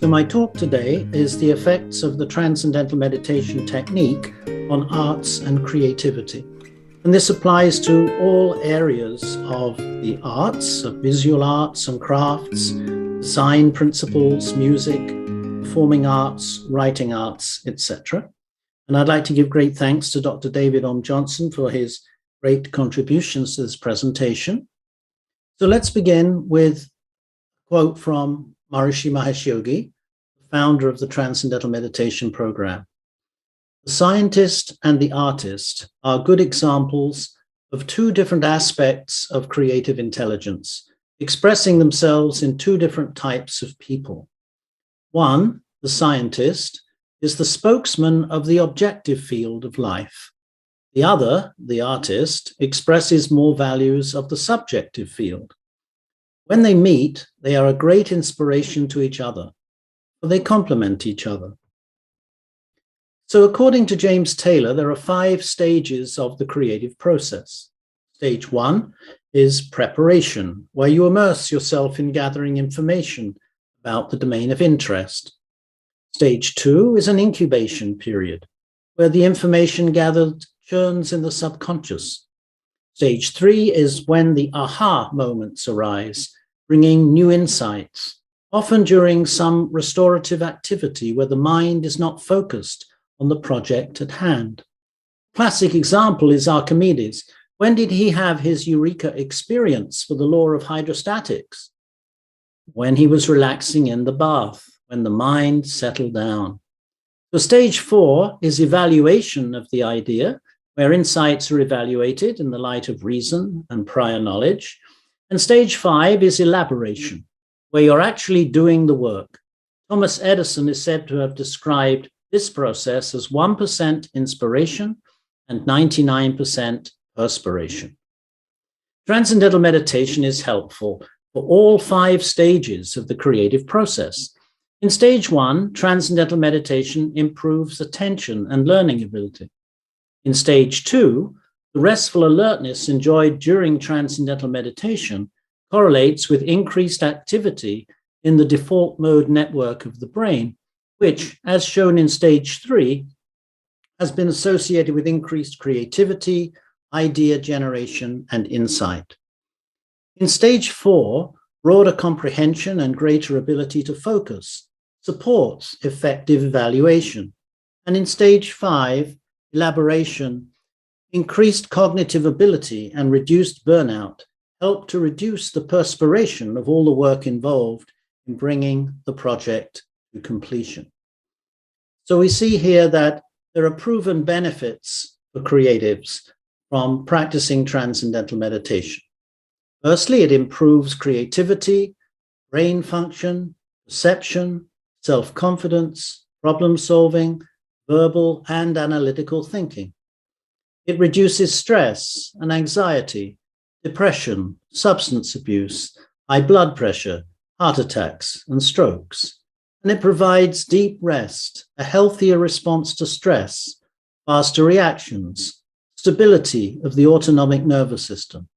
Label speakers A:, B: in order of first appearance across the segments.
A: My talk today is the effects of the Transcendental Meditation technique on arts and creativity. And this applies to all areas of the arts, of visual arts and crafts, design principles, music, performing arts, writing arts, etc. And I'd like to give great thanks to Dr. David Om Johnson for his great contributions to this presentation. So let's begin with a quote from Maharishi Mahesh Yogi, founder of the Transcendental Meditation program. The scientist and the artist are good examples of two different aspects of creative intelligence, expressing themselves in two different types of people. One, the scientist, is the spokesman of the objective field of life. The other, the artist, expresses more values of the subjective field. When they meet, they are a great inspiration to each other. They complement each other. So according to James Taylor, there are 5 stages of the creative process. Stage 1 is preparation, where you immerse yourself in gathering information about the domain of interest. Stage 2 is an incubation period, where the information gathered churns in the subconscious. Stage 3 is when the aha moments arise, bringing new insights, often during some restorative activity where the mind is not focused on the project at hand. Classic example is Archimedes. When did he have his eureka experience for the law of hydrostatics? When he was relaxing in the bath, when the mind settled down. So stage 4 is evaluation of the idea, where insights are evaluated in the light of reason and prior knowledge. And stage 5 is elaboration, where you're actually doing the work. Thomas Edison is said to have described this process as 1% inspiration and 99% perspiration. Transcendental meditation is helpful for all 5 stages of the creative process. In stage 1, transcendental meditation improves attention and learning ability. In stage 2, the restful alertness enjoyed during transcendental meditation correlates with increased activity in the default mode network of the brain, which, as shown in stage 3, has been associated with increased creativity, idea generation, and insight. In stage 4, broader comprehension and greater ability to focus supports effective evaluation. And in stage 5, elaboration, increased cognitive ability and reduced burnout help to reduce the perspiration of all the work involved in bringing the project to completion. So we see here that there are proven benefits for creatives from practicing transcendental meditation. Firstly, it improves creativity, brain function, perception, self-confidence, problem-solving, verbal and analytical thinking. It reduces stress and anxiety, depression, substance abuse, high blood pressure, heart attacks, and strokes. And it provides deep rest, a healthier response to stress, faster reactions, stability of the autonomic nervous system.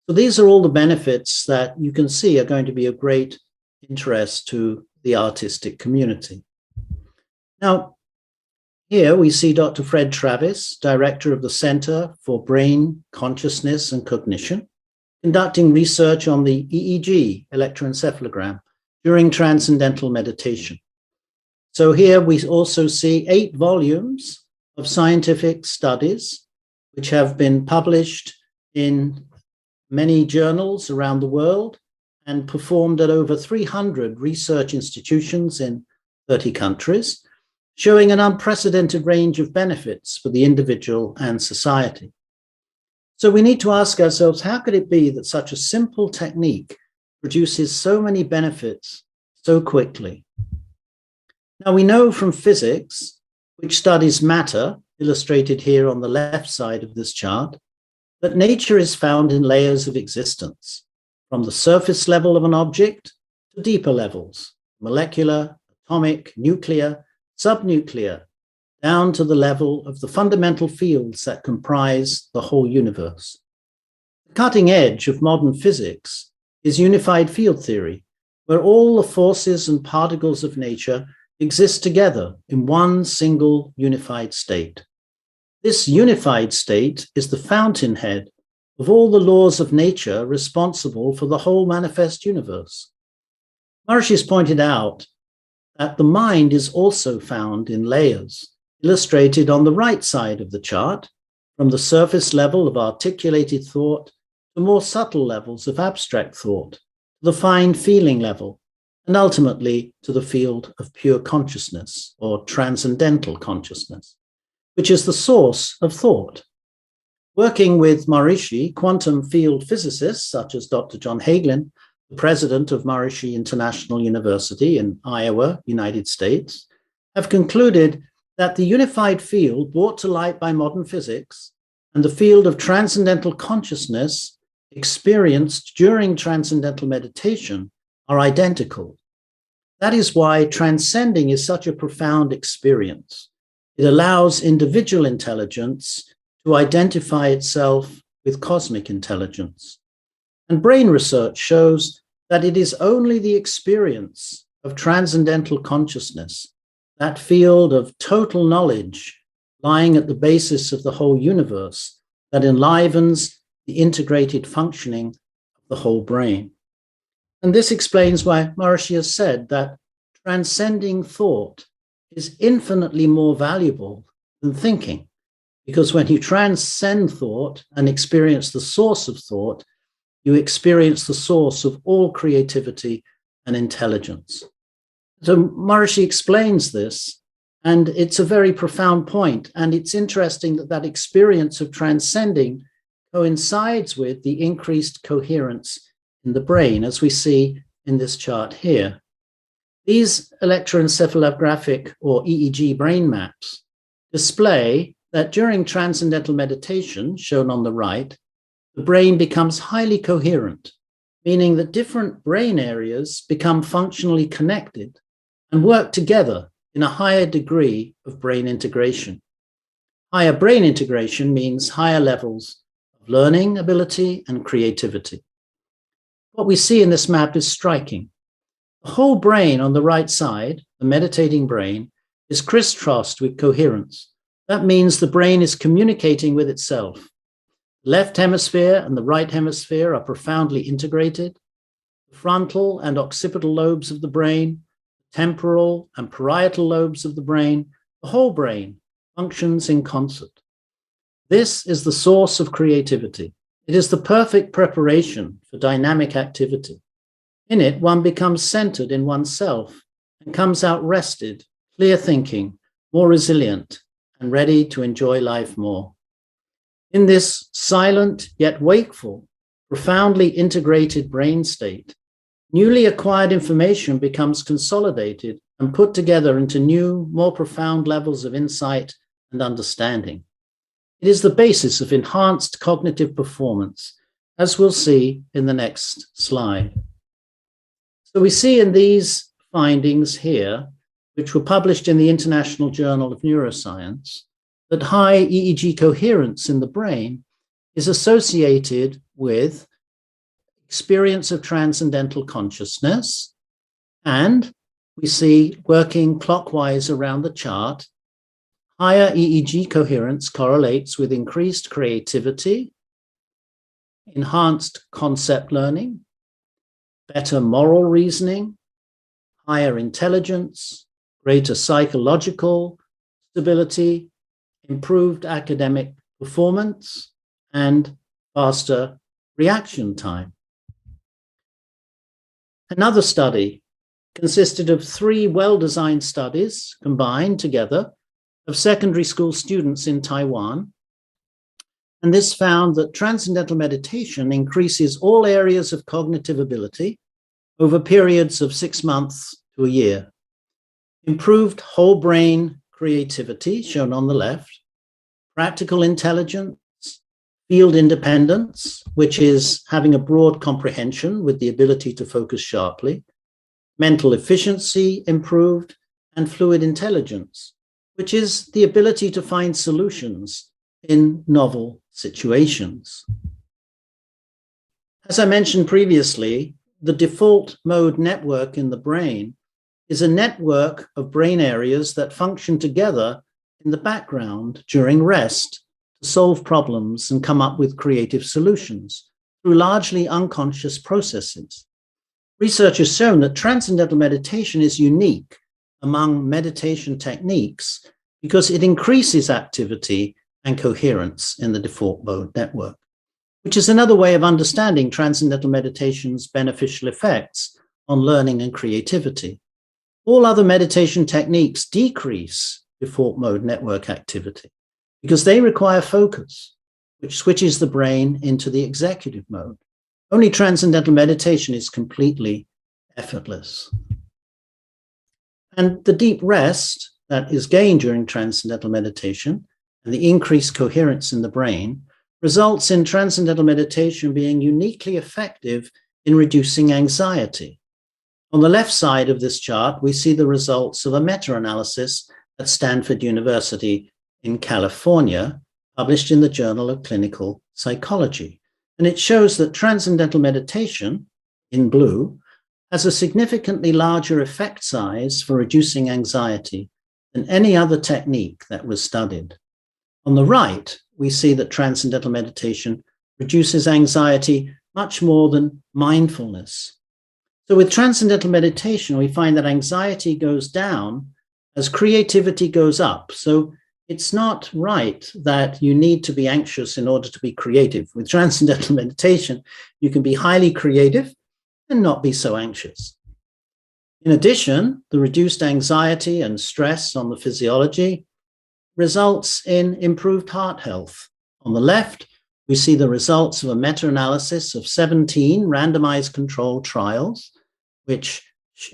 A: So these are all the benefits that you can see are going to be of great interest to the artistic community. Now, here we see Dr. Fred Travis, director of the Center for Brain, Consciousness and Cognition, conducting research on the EEG, electroencephalogram, during transcendental meditation. So here we also see 8 volumes of scientific studies, which have been published in many journals around the world and performed at over 300 research institutions in 30 countries, showing an unprecedented range of benefits for the individual and society. So we need to ask ourselves, how could it be that such a simple technique produces so many benefits so quickly? Now we know from physics, which studies matter, illustrated here on the left side of this chart, that nature is found in layers of existence, from the surface level of an object to deeper levels, molecular, atomic, nuclear, subnuclear, down to the level of the fundamental fields that comprise the whole universe. The cutting edge of modern physics is unified field theory, where all the forces and particles of nature exist together in one single unified state. This unified state is the fountainhead of all the laws of nature responsible for the whole manifest universe. Maharishi has pointed out that the mind is also found in layers, illustrated on the right side of the chart, from the surface level of articulated thought to more subtle levels of abstract thought, to the fine feeling level, and ultimately to the field of pure consciousness or transcendental consciousness, which is the source of thought. Working with Maharishi, quantum field physicists such as Dr. John Hagelin, the president of Maharishi International University in Iowa, United States, have concluded that the unified field brought to light by modern physics and the field of transcendental consciousness experienced during transcendental meditation are identical. That is why transcending is such a profound experience. It allows individual intelligence to identify itself with cosmic intelligence. And brain research shows that it is only the experience of transcendental consciousness, that field of total knowledge lying at the basis of the whole universe, that enlivens the integrated functioning of the whole brain. And this explains why Maharishi has said that transcending thought is infinitely more valuable than thinking, because when you transcend thought and experience the source of thought, you experience the source of all creativity and intelligence. So Maharishi explains this, and it's a very profound point, and it's interesting that that experience of transcending coincides with the increased coherence in the brain, as we see in this chart here. These electroencephalographic or EEG brain maps display that during transcendental meditation, shown on the right, the brain becomes highly coherent, meaning that different brain areas become functionally connected and work together in a higher degree of brain integration. Higher brain integration means higher levels of learning ability and creativity. What we see in this map is striking. The whole brain on the right side, the meditating brain, is crisscrossed with coherence. That means the brain is communicating with itself. The left hemisphere and the right hemisphere are profoundly integrated. The frontal and occipital lobes of the brain, temporal and parietal lobes of the brain, the whole brain functions in concert. This is the source of creativity. It is the perfect preparation for dynamic activity. In it, one becomes centered in oneself and comes out rested, clear thinking, more resilient, and ready to enjoy life more. In this silent yet wakeful, profoundly integrated brain state, newly acquired information becomes consolidated and put together into new, more profound levels of insight and understanding. It is the basis of enhanced cognitive performance, as we'll see in the next slide. So we see in these findings here, which were published in the International Journal of Neuroscience, that high EEG coherence in the brain is associated with experience of transcendental consciousness, and we see, working clockwise around the chart, higher EEG coherence correlates with increased creativity, enhanced concept learning, better moral reasoning, higher intelligence, greater psychological stability, improved academic performance, and faster reaction time. Another study consisted of 3 well-designed studies combined together of secondary school students in Taiwan. And this found that transcendental meditation increases all areas of cognitive ability over periods of 6 months to a year. Improved whole brain creativity, shown on the left, practical intelligence, field independence, which is having a broad comprehension with the ability to focus sharply, mental efficiency improved, and fluid intelligence, which is the ability to find solutions in novel situations. As I mentioned previously, the default mode network in the brain is a network of brain areas that function together in the background during rest to solve problems and come up with creative solutions through largely unconscious processes. Research has shown that transcendental meditation is unique among meditation techniques because it increases activity and coherence in the default mode network, which is another way of understanding transcendental meditation's beneficial effects on learning and creativity. All other meditation techniques decrease default mode network activity because they require focus, which switches the brain into the executive mode. Only transcendental meditation is completely effortless. And the deep rest that is gained during transcendental meditation and the increased coherence in the brain results in transcendental meditation being uniquely effective in reducing anxiety. On the left side of this chart, we see the results of a meta-analysis at Stanford University in California, published in the Journal of Clinical Psychology. And it shows that transcendental meditation, in blue, has a significantly larger effect size for reducing anxiety than any other technique that was studied. On the right, we see that transcendental meditation reduces anxiety much more than mindfulness. So with transcendental meditation, we find that anxiety goes down as creativity goes up. So it's not right that you need to be anxious in order to be creative. With transcendental meditation, you can be highly creative and not be so anxious. In addition, the reduced anxiety and stress on the physiology results in improved heart health. On the left, we see the results of a meta-analysis of 17 randomized controlled trials, which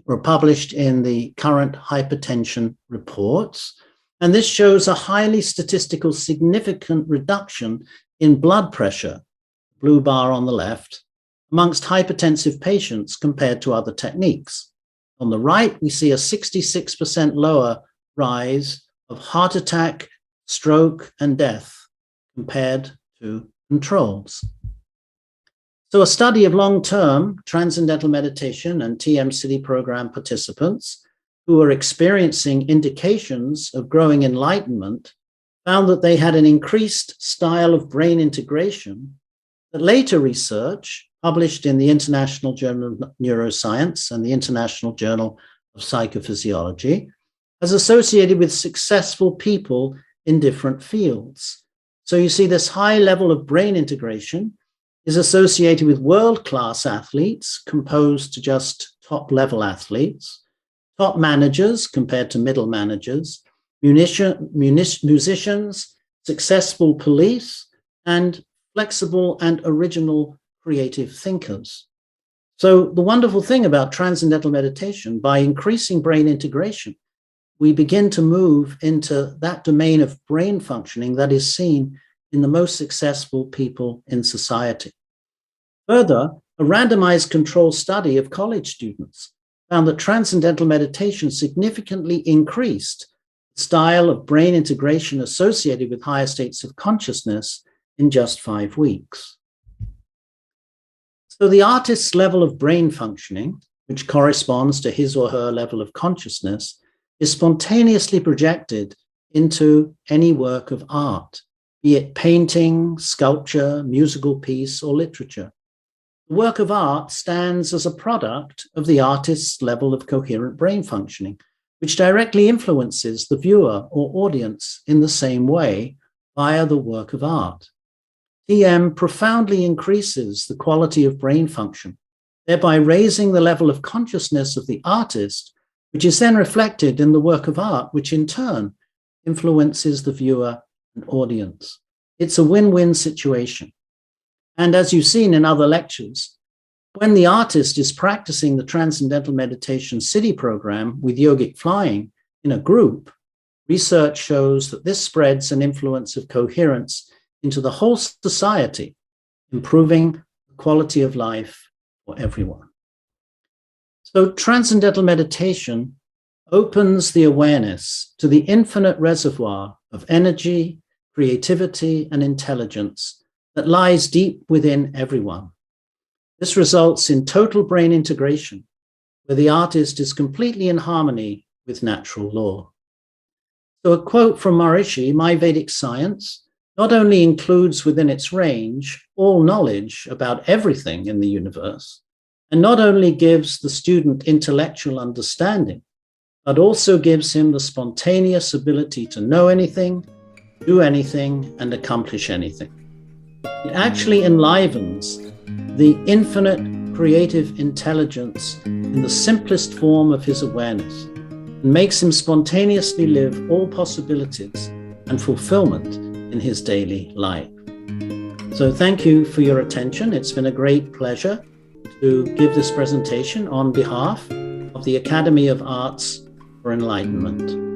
A: were published in the Current Hypertension Reports. And this shows a highly statistical significant reduction in blood pressure, blue bar on the left, amongst hypertensive patients compared to other techniques. On the right, we see a 66% lower rise of heart attack, stroke, and death compared to controls. So a study of long-term transcendental meditation and TM City program participants who were experiencing indications of growing enlightenment found that they had an increased style of brain integration that later research published in the International Journal of Neuroscience and the International Journal of Psychophysiology as associated with successful people in different fields. So you see this high level of brain integration is associated with world-class athletes composed to just top-level athletes, top managers compared to middle managers, musicians, successful police, and flexible and original creative thinkers. So the wonderful thing about transcendental meditation, by increasing brain integration, we begin to move into that domain of brain functioning that is seen in the most successful people in society. Further, a randomized control study of college students found that transcendental meditation significantly increased the style of brain integration associated with higher states of consciousness in just 5 weeks. So the artist's level of brain functioning, which corresponds to his or her level of consciousness, is spontaneously projected into any work of art, be it painting, sculpture, musical piece, or literature. The work of art stands as a product of the artist's level of coherent brain functioning, which directly influences the viewer or audience in the same way via the work of art. TM profoundly increases the quality of brain function, thereby raising the level of consciousness of the artist, which is then reflected in the work of art, which in turn influences the viewer and audience. It's a win-win situation. And as you've seen in other lectures, when the artist is practicing the Transcendental Meditation City program with yogic flying in a group, research shows that this spreads an influence of coherence into the whole society, improving the quality of life for everyone. So Transcendental Meditation opens the awareness to the infinite reservoir of energy, creativity, and intelligence that lies deep within everyone. This results in total brain integration, where the artist is completely in harmony with natural law. So a quote from Maharishi, "My Vedic science not only includes within its range all knowledge about everything in the universe, and not only gives the student intellectual understanding, but also gives him the spontaneous ability to know anything, do anything, and accomplish anything." It actually enlivens the infinite creative intelligence in the simplest form of his awareness and makes him spontaneously live all possibilities and fulfillment in his daily life. So thank you for your attention. It's been a great pleasure to give this presentation on behalf of the Academy of Arts for Enlightenment.